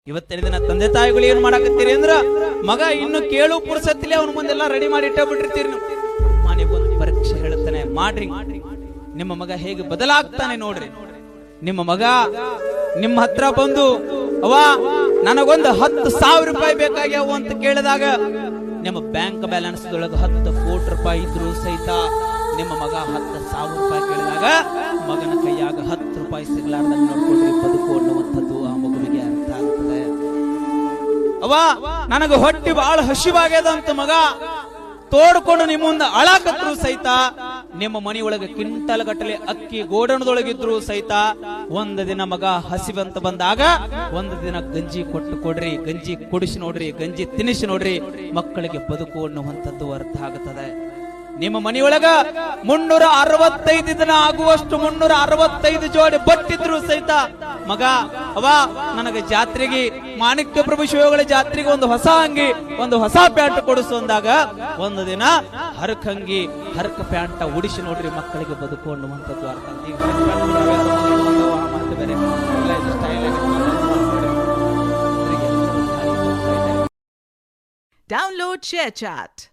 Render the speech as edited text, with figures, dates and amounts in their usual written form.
ಇವತ್ತಿನ ದಿನ ತಂದೆ ತಾಯಿಗಳು ಏನ್ ಮಾಡಾಕತ್ತೀರಿ ಅಂದ್ರ ಮಗ ಇನ್ನು ಕೇಳು ಪುರ್ಸತ್ತಿಲೆ ಅವನ ಮುಂದೆಲ್ಲ ರೆಡಿ ಮಾಡಿ ಇಟ್ಟಬಿಟ್ಟಿರ್ತೀರಿ ನೀವು. ಮನೆಗೆ ಒಂದು ಪರೀಕ್ಷೆ ಹೇಳ್ತಾನೆ ಮಾಡ್ರಿ, ನಿಮ್ಮ ಮಗ ಹೇಗೆ ಬದಲಾಗ್ತಾನೆ ನೋಡ್ರಿ. ನಿಮ್ಮ ಮಗ ನಿಮ್ಮ ಹತ್ರ ಬಂದು ಅವ್ವ ನನಗೊಂದು 10,000 ರೂಪಾಯಿ ಬೇಕಾಗ್ಯಾವ ಅಂತ ಕೇಳಿದಾಗ ನಿಮ್ಮ ಬ್ಯಾಂಕ್ ಬ್ಯಾಲೆನ್ಸ್ ದೊಳಗೆ 10 ಕೋಟಿ ರೂಪಾಯಿ ಇದ್ರು ಸಹಿತ ನಿಮ್ಮ ಮಗ 10,000 ರೂಪಾಯಿ ಕೇಳಿದಾಗ ಮಗನ ಕೈಯಾಗ 10 ರೂಪಾಯಿ ಸಿಗ್ಲಾರ್ದಂಗ ನೋಡ್ಕೊಡ್ರಿ ಬದುಕು ಅನ್ನುವಂಥದ್ದು ಆ ಮಗುವಿಗೆ ಅರ್ಥ ಆಗ್ತದೆ. ಅವ್ವ ನನಗ ಹೊಟ್ಟಿ ಬಹಳ ಹಸಿವಾಗ್ಯದ ಅಂತ ಮಗ ತೋಡ್ಕೊಂಡು ನಿಮ್ಮ ಮುಂದೆ ಅಳಾಕತ್ರು ಸಹಿತ ನಿಮ್ಮ ಮನೆಯೊಳಗೆ ಕ್ವಿಂಟಲ್ ಗಟ್ಟಲೆ ಅಕ್ಕಿ ಗೋಡಣದೊಳಗಿದ್ರು ಸಹಿತ ಒಂದು ದಿನ ಮಗ ಹಸಿವಂತ ಬಂದಾಗ ಒಂದು ದಿನ ಗಂಜಿ ಕೊಟ್ಟು ಕೊಡ್ರಿ, ಗಂಜಿ ಕುಡಿಸಿ ನೋಡ್ರಿ, ಗಂಜಿ ತಿನ್ನಿಸಿ ನೋಡ್ರಿ, ಮಕ್ಕಳಿಗೆ ಬದುಕು ಅನ್ನುವಂಥದ್ದು ಅರ್ಥ ಆಗುತ್ತದೆ. ನಿಮ್ಮ ಮನೆಯೊಳಗ 365 ದಿನ ಆಗುವಷ್ಟು 365 ಜೋಡಿ ಬಟ್ಟಿದ್ರು ಸಹಿತ ಮಗ ಅವ ನನಗೆ ಜಾತ್ರೆಗೆ ಮಾಣಿಕ್ಯ ಪ್ರಭು ಶಿವಗಳ ಜಾತ್ರೆಗೆ ಒಂದು ಹೊಸ ಅಂಗಿ ಒಂದು ಹೊಸ ಪ್ಯಾಂಟ್ ಕೊಡಿಸು ಅಂದಾಗ ಒಂದು ದಿನ ಹರಕಂಗಿ ಹರಕ ಪ್ಯಾಂಟ ಉಡಿಸಿ ನೋಡ್ರಿ, ಮಕ್ಕಳಿಗೆ ಬದುಕು ಅನ್ನುವಂಥದ್ದು ಅರ್ಥ. Download ShareChat.